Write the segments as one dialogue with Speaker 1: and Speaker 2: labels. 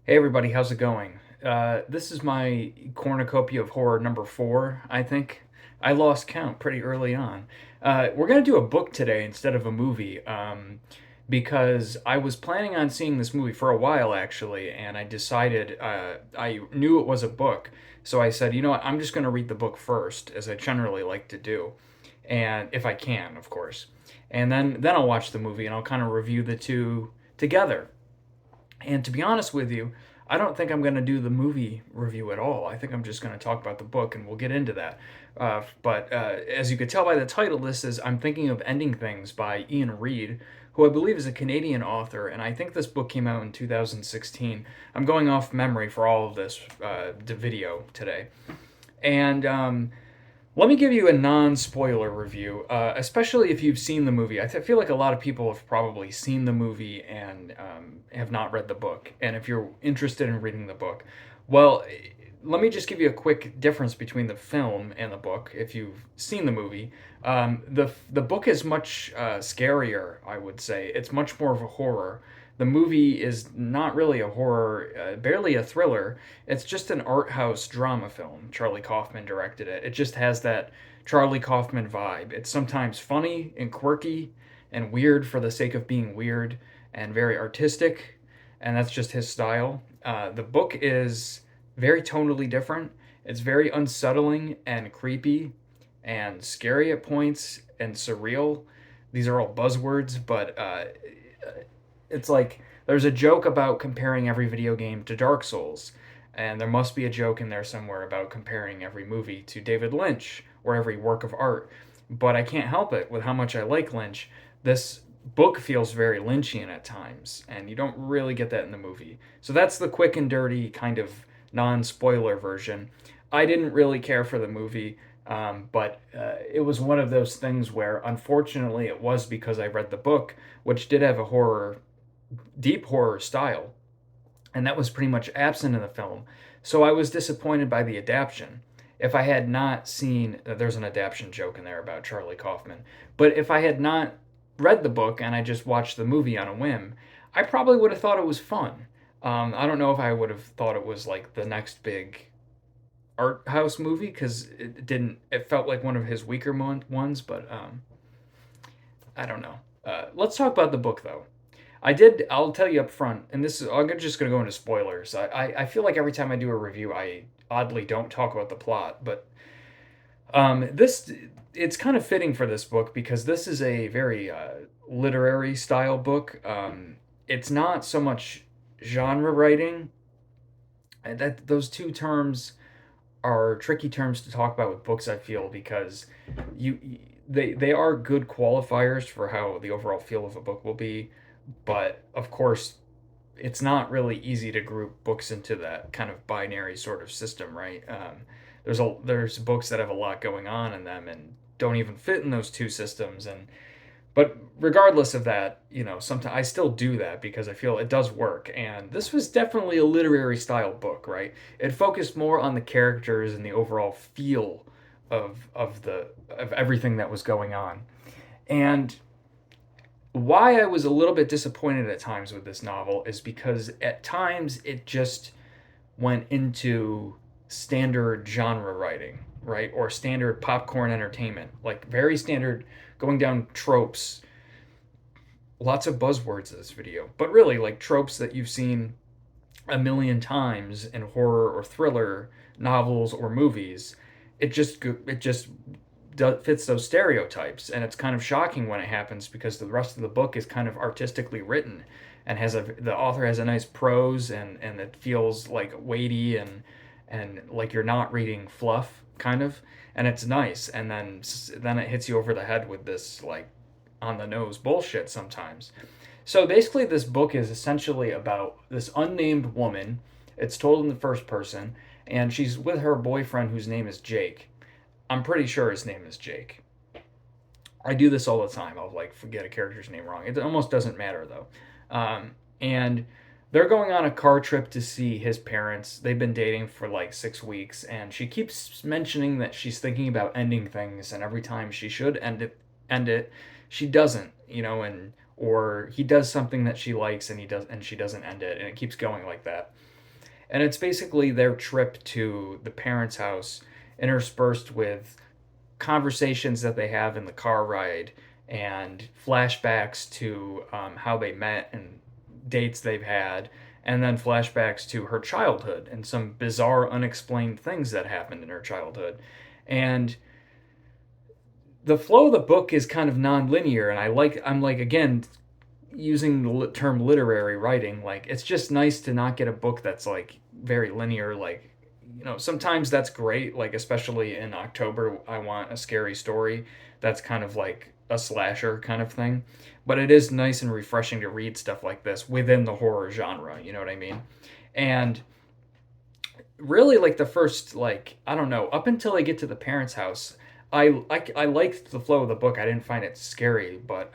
Speaker 1: Hey everybody, how's it going? This is my Cornucopia of Horror number 4, I think. I lost count pretty early on. We're going to do a book today instead of a movie, because I was planning on seeing this movie for a while actually, and I decided I knew it was a book. So I said, you know what, I'm just going to read the book first, as I generally like to do, and if I can, of course. And then I'll watch the movie and I'll kind of review the two together. And to be honest with you, I don't think I'm going to do the movie review at all. I think I'm just going to talk about the book, and we'll get into that. But as you could tell by the title, this is I'm Thinking of Ending Things by Ian Reid, who I believe is a Canadian author, and I think this book came out in 2016. I'm going off memory for all of this video today. And let me give you a non-spoiler review, especially if you've seen the movie. I feel like a lot of people have probably seen the movie and have not read the book. And if you're interested in reading the book, well, let me just give you a quick difference between the film and the book. If you've seen the movie, the book is much scarier, I would say. It's much more of a horror. The movie is not really a horror, barely a thriller. It's just an art house drama film. Charlie Kaufman directed it. It just has that Charlie Kaufman vibe. It's sometimes funny and quirky and weird for the sake of being weird and very artistic, and that's just his style. The book is very tonally different. It's very unsettling and creepy and scary at points and surreal. These are all buzzwords, but it's like there's a joke about comparing every video game to Dark Souls, and there must be a joke in there somewhere about comparing every movie to David Lynch or every work of art. But I can't help it with how much I like Lynch. This book feels very Lynchian at times, and you don't really get that in the movie. So that's the quick and dirty kind of non spoiler version. I didn't really care for the movie. But it was one of those things where, unfortunately, it was because I read the book, which did have a deep horror style, and that was pretty much absent in the film. So I was disappointed by the adaptation. If I had not seen, there's an adaptation joke in there about Charlie Kaufman, but if I had not read the book and I just watched the movie on a whim, I probably would have thought it was fun. I don't know if I would have thought it was like the next big art house movie because it didn't. It felt like one of his weaker ones, but I don't know. Let's talk about the book though. I'll tell you up front, and this is. I'm just going to go into spoilers. I feel like every time I do a review, I oddly don't talk about the plot, but this it's kind of fitting for this book because this is a very literary style book. It's not so much genre writing. And that those two terms are tricky terms to talk about with books. I feel because you they are good qualifiers for how the overall feel of a book will be, but of course it's not really easy to group books into that kind of binary sort of system, right? There's books that have a lot going on in them and don't even fit in those two systems, and but regardless of that, sometimes I still do that because I feel it does work. And this was definitely a literary style book, right? It focused more on the characters and the overall feel of everything that was going on. And why I was a little bit disappointed at times with this novel is because at times it just went into standard genre writing, right? Or standard popcorn entertainment, like very standard going down tropes. Lots of buzzwords in this video, but really like tropes that you've seen a million times in horror or thriller novels or movies. It just fits those stereotypes, and it's kind of shocking when it happens because the rest of the book is kind of artistically written and the author has a nice prose, and it feels like weighty and like you're not reading fluff kind of, and it's nice. And then it hits you over the head with this like on the nose bullshit sometimes. So basically, this book is essentially about this unnamed woman. It's told in the first person, and she's with her boyfriend whose name is Jake. I'm pretty sure his name is Jake. I do this all the time. I'll like forget a character's name wrong. It almost doesn't matter though. And they're going on a car trip to see his parents. They've been dating for like 6 weeks, and she keeps mentioning that she's thinking about ending things, and every time she should end it, she doesn't. And or he does something that she likes, and she doesn't end it, and it keeps going like that. And it's basically their trip to the parents' house interspersed with conversations that they have in the car ride and flashbacks to how they met and dates they've had, and then flashbacks to her childhood and some bizarre, unexplained things that happened in her childhood. And the flow of the book is kind of non-linear, and I'm like, again, using the term literary writing, like it's just nice to not get a book that's like very linear. Like, sometimes that's great, like especially in October I want a scary story that's kind of like a slasher kind of thing. But it is nice and refreshing to read stuff like this within the horror genre, you know what I mean? And really, like the first, like, I don't know, up until I get to the parents' house, I liked the flow of the book. I didn't find it scary, but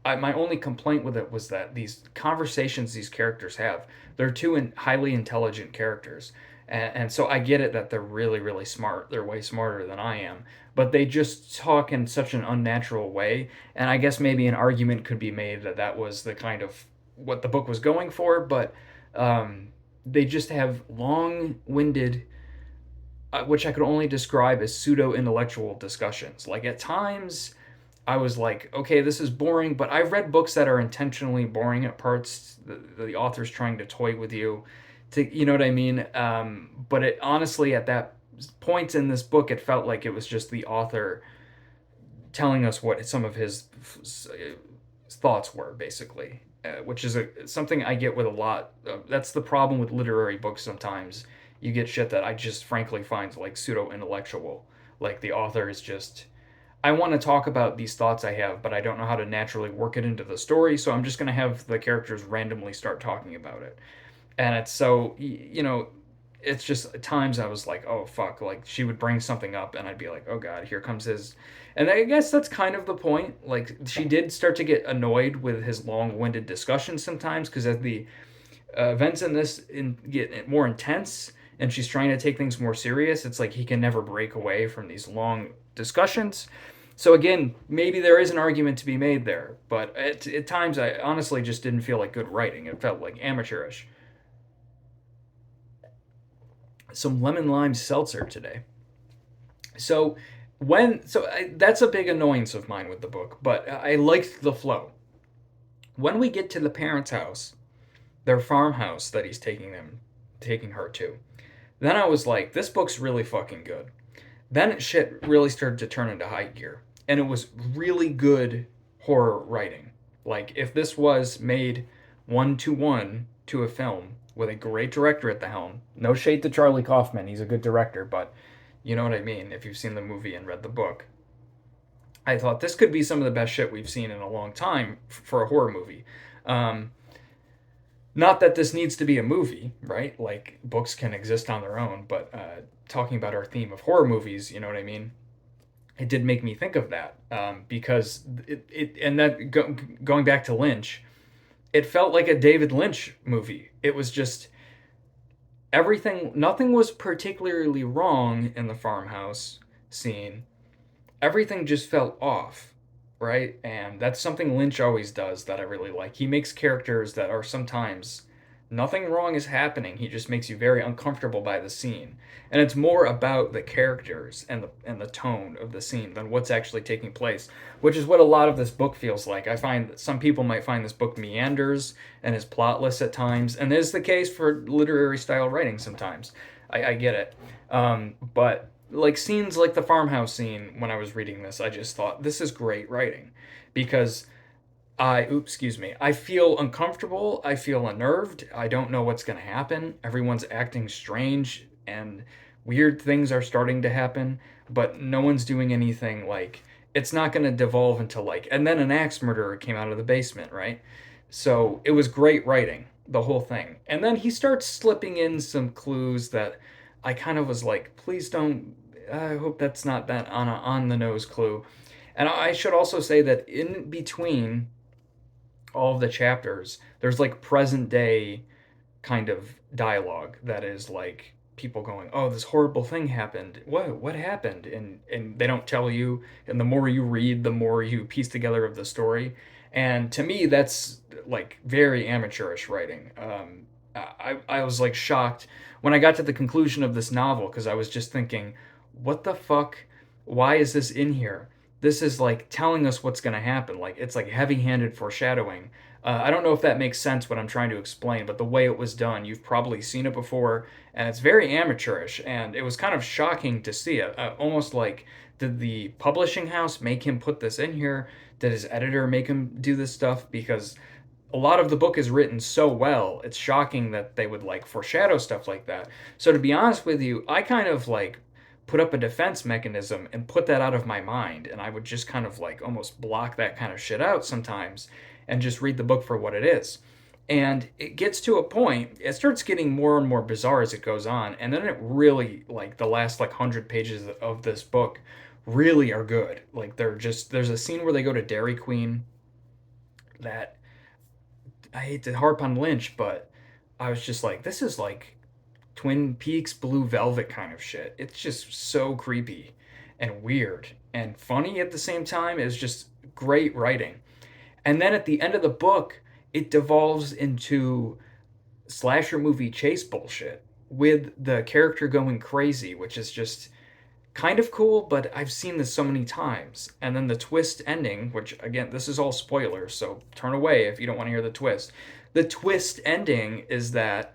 Speaker 1: my only complaint with it was that these conversations these characters have, they're highly intelligent characters. And so I get it that they're really, really smart. They're way smarter than I am, but they just talk in such an unnatural way. And I guess maybe an argument could be made that that was the kind of what the book was going for, but um, they just have long-winded, which I could only describe as pseudo-intellectual discussions. Like at times, I was like, okay, this is boring, but I've read books that are intentionally boring at parts. The author's trying to toy with you, you know what I mean? But it honestly, at that point in this book, it felt like it was just the author telling us what some of his thoughts were, basically, which is something I get with a lot. That's the problem with literary books sometimes. You get shit that I just frankly find like pseudo intellectual. Like the author is just, I want to talk about these thoughts I have, but I don't know how to naturally work it into the story, so I'm just going to have the characters randomly start talking about it. And it's so, it's just at times I was like, oh fuck, like she would bring something up and I'd be like, oh god, here comes his. And I guess that's kind of the point. Like she did start to get annoyed with his long-winded discussions sometimes, because as the events in this get more intense and she's trying to take things more serious, it's like he can never break away from these long discussions. So again, maybe there is an argument to be made there, but at times I honestly just didn't feel like good writing. It felt like amateurish. Some lemon lime seltzer today. So that's a big annoyance of mine with the book, but I liked the flow. When we get to the parents' house, their farmhouse that he's taking her to, then I was like, this book's really fucking good. Then shit really started to turn into high gear, and it was really good horror writing. Like if this was made 1-to-1 to a film with a great director at the helm. No shade to Charlie Kaufman, he's a good director, but you know what I mean if you've seen the movie and read the book. I thought this could be some of the best shit we've seen in a long time for a horror movie. Um, Not that this needs to be a movie, right? Like books can exist on their own, but talking about our theme of horror movies, you know what I mean? It did make me think of that, because and that going back to Lynch, it felt like a David Lynch movie. It was just everything, nothing was particularly wrong in the farmhouse scene. Everything just felt off, right? And that's something Lynch always does that I really like. He makes characters that are sometimes nothing wrong is happening. He just makes you very uncomfortable by the scene. And it's more about the characters and the tone of the scene than what's actually taking place, which is what a lot of this book feels like. I find that some people might find this book meanders and is plotless at times, and this is the case for literary style writing sometimes. I get it. But like scenes like the farmhouse scene, when I was reading this, I just thought this is great writing, because excuse me, I feel uncomfortable, I feel unnerved, I don't know what's going to happen. Everyone's acting strange and weird things are starting to happen, but no one's doing anything. Like it's not going to devolve into like, and then an axe murderer came out of the basement, right? So it was great writing, the whole thing. And then he starts slipping in some clues that I kind of was like, please don't. I hope that's not that on the nose clue. And I should also say that in between all of the chapters, there's like present day kind of dialogue that is like people going, "Oh, this horrible thing happened. What happened?" And they don't tell you. And the more you read, the more you piece together of the story. And to me, that's like very amateurish writing. I was like shocked when I got to the conclusion of this novel because I was just thinking, what the fuck? Why is this in here? This is like telling us what's going to happen. Like it's like heavy-handed foreshadowing. I don't know if that makes sense what I'm trying to explain, but the way it was done, you've probably seen it before, and it's very amateurish, and it was kind of shocking to see it. Almost like, did the publishing house make him put this in here? Did his editor make him do this stuff? Because a lot of the book is written so well, it's shocking that they would like foreshadow stuff like that. So to be honest with you, I kind of like put up a defense mechanism and put that out of my mind, and I would just kind of like almost block that kind of shit out sometimes and just read the book for what it is. And it gets to a point, it starts getting more and more bizarre as it goes on, and then it really, like the last like 100 pages of this book really are good. Like they're just, there's a scene where they go to Dairy Queen that, I hate to harp on Lynch, but I was just like, this is like Twin Peaks Blue Velvet kind of shit. It's just so creepy and weird and funny at the same time. It's just great writing. And then at the end of the book, it devolves into slasher movie chase bullshit with the character going crazy, which is just kind of cool, but I've seen this so many times. And then the twist ending, which again, this is all spoilers, so turn away if you don't want to hear the twist. The twist ending is that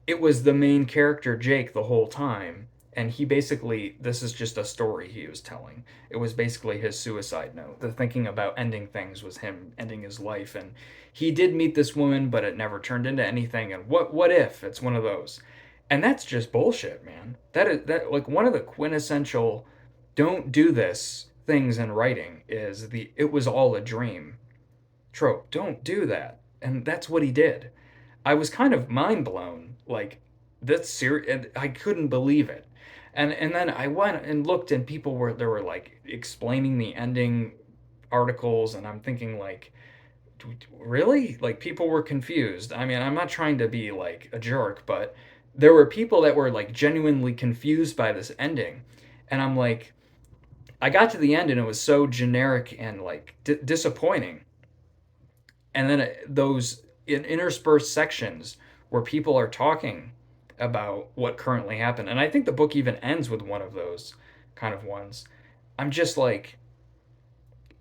Speaker 1: it was the main character, Jake, the whole time. And he basically, this is just a story he was telling. It was basically his suicide note. The thinking about ending things was him ending his life. And he did meet this woman, but it never turned into anything. And what if it's one of those? And that's just bullshit, man. That is that like one of the quintessential don't do this things in writing is the it was all a dream trope. Don't do that. And that's what he did. I was kind of mind blown. Like that's serious, and I couldn't believe it. And then I went and looked, and people were there were like explaining the ending articles, and I'm thinking like, really? Like people were confused. I mean, I'm not trying to be like a jerk, but there were people that were like genuinely confused by this ending, and I'm like, I got to the end and it was so generic and like disappointing. And then those interspersed sections where people are talking about what currently happened, and I think the book even ends with one of those kind of ones. I'm just like,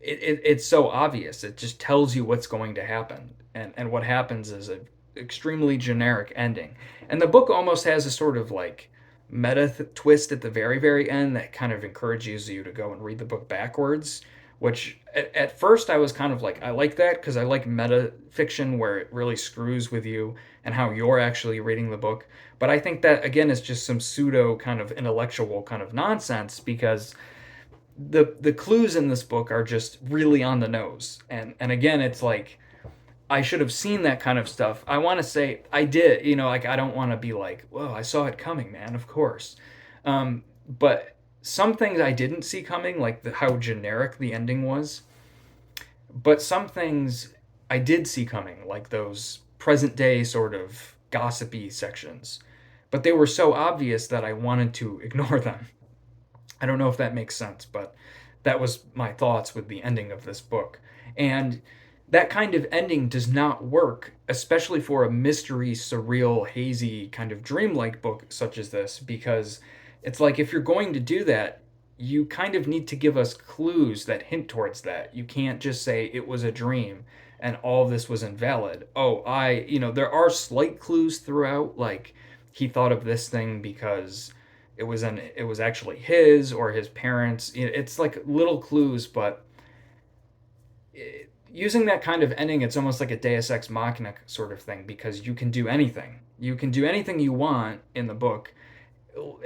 Speaker 1: it's so obvious. It just tells you what's going to happen, and what happens is a extremely generic ending. And the book almost has a sort of like meta twist at the very end that kind of encourages you to go and read the book backwards. Which at first I was kind of like, I like that because I like meta fiction where it really screws with you and how you're actually reading the book. But I think that again is just some pseudo kind of intellectual kind of nonsense because the clues in this book are just really on the nose. And again, it's like I should have seen that kind of stuff. I want to say I did, like I don't want to be like, whoa, I saw it coming, man, of course. But some things I didn't see coming, like how generic the ending was. But some things I did see coming, like those present day sort of gossipy sections. But they were so obvious that I wanted to ignore them. I don't know if that makes sense, but that was my thoughts with the ending of this book. And that kind of ending does not work, especially for a mystery, surreal, hazy, kind of dreamlike book such as this, because it's like if you're going to do that, you kind of need to give us clues that hint towards that. You can't just say it was a dream and all of this was invalid. Oh, there are slight clues throughout, like he thought of this thing because it was actually his or his parents. It's like little clues, but using that kind of ending, it's almost like a Deus Ex Machina sort of thing because you can do anything. You can do anything you want in the book.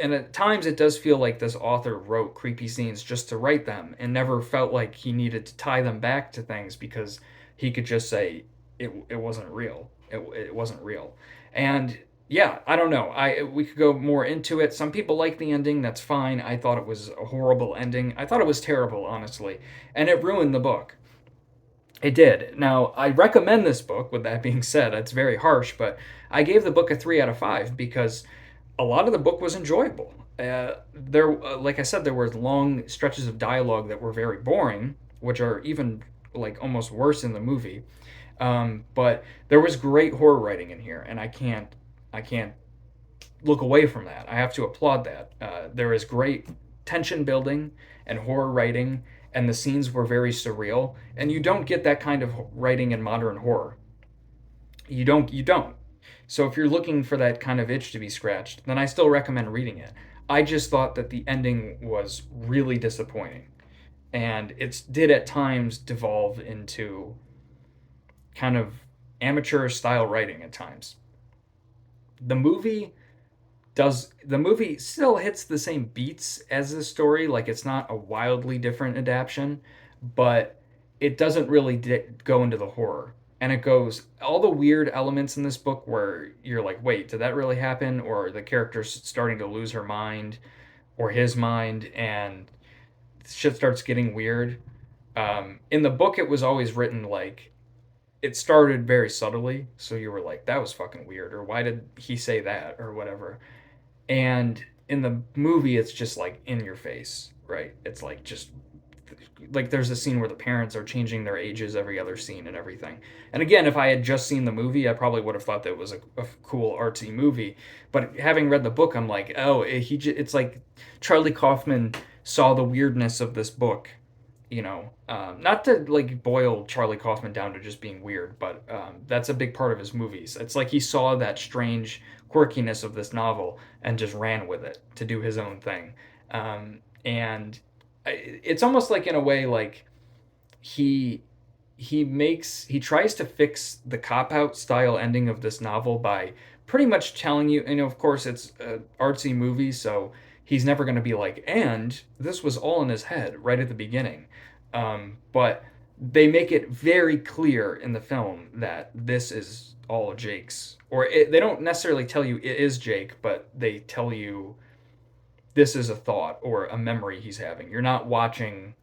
Speaker 1: And at times it does feel like this author wrote creepy scenes just to write them and never felt like he needed to tie them back to things because he could just say it wasn't real. It wasn't real. And yeah, I don't know. We could go more into it. Some people like the ending. That's fine. I thought it was a horrible ending. I thought it was terrible, honestly, and it ruined the book. It did. Now, I recommend this book. With that being said, it's very harsh, but I gave the book a 3 out of 5 because a lot of the book was enjoyable. Like I said, there were long stretches of dialogue that were very boring, which are even like almost worse in the movie. But there was great horror writing in here, and I can't I can't look away from that. I have to applaud that. There is great tension building and horror writing, and the scenes were very surreal. And you don't get that kind of writing in modern horror. You don't. So if you're looking for that kind of itch to be scratched, then I still recommend reading it. I just thought that the ending was really disappointing, and it did at times devolve into kind of amateur style writing at times. The movie the movie still hits the same beats as the story, like it's not a wildly different adaptation, but it doesn't really go into the horror. And it goes all the weird elements in this book where you're like, wait, did that really happen? Or the character's starting to lose her mind or his mind, and shit starts getting weird. In the book, it was always written like it started very subtly, so you were like, that was fucking weird, or why did he say that, or whatever. And in the movie, it's just like in your face, right? It's like just like there's a scene where the parents are changing their ages every other scene and everything. And again, if I had just seen the movie, I probably would have thought that it was a cool artsy movie. But having read the book, I'm like, oh, it's like Charlie Kaufman saw the weirdness of this book, not to like boil Charlie Kaufman down to just being weird, but that's a big part of his movies. It's like he saw that strange quirkiness of this novel and just ran with it to do his own thing. And it's almost like in a way like he he tries to fix the cop out style ending of this novel by pretty much telling you, and of course it's an artsy movie, so he's never going to be like, and this was all in his head right at the beginning. But they make it very clear in the film that this is all Jake's, or they don't necessarily tell you it is Jake, but they tell you this is a thought or a memory he's having. You're not watching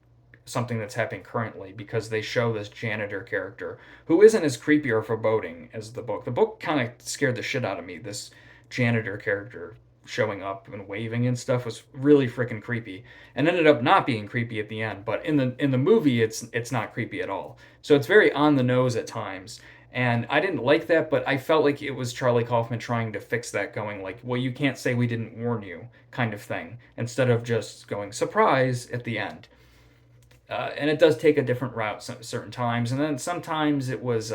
Speaker 1: something that's happening currently because they show this janitor character who isn't as creepy or foreboding as the book. The book kind of scared the shit out of me. This janitor character showing up and waving and stuff was really freaking creepy and ended up not being creepy at the end, but in the movie it's not creepy at all. So it's very on the nose at times. And I didn't like that, but I felt like it was Charlie Kaufman trying to fix that, going like, well, you can't say we didn't warn you, kind of thing, instead of just going surprise at the end. And it does take a different route certain times, and then sometimes it was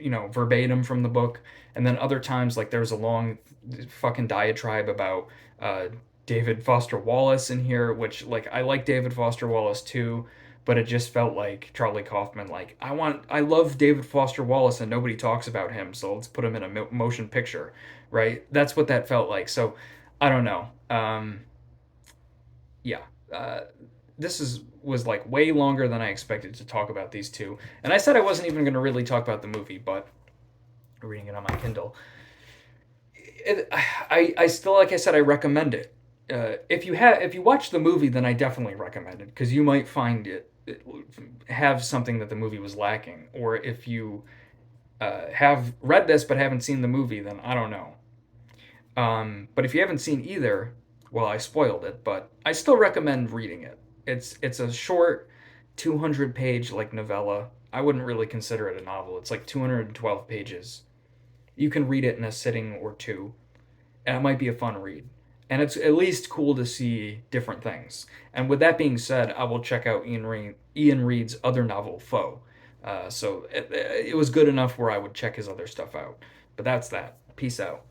Speaker 1: verbatim from the book, and then other times like there was a long fucking diatribe about uh, David Foster Wallace in here, which like I like David Foster Wallace too, but it just felt like Charlie Kaufman, like I love David Foster Wallace and nobody talks about him, so let's put him in a motion picture, right? That's what that felt like. So I don't know. Yeah. This was like way longer than I expected to talk about these two. And I said I wasn't even going to really talk about the movie, but reading it on my Kindle, I still, like I said, I recommend it. If you watch the movie, then I definitely recommend it because you might find it have something that the movie was lacking. Or if you have read this but haven't seen the movie, then I don't know. But if you haven't seen either, well, I spoiled it, but I still recommend reading it. It's a short 200 page like novella. I wouldn't really consider it a novel. It's like 212 pages. You can read it in a sitting or two, and it might be a fun read. And it's at least cool to see different things. And with that being said, I will check out Ian Reid's other novel, Foe. So it was good enough where I would check his other stuff out. But that's that. Peace out.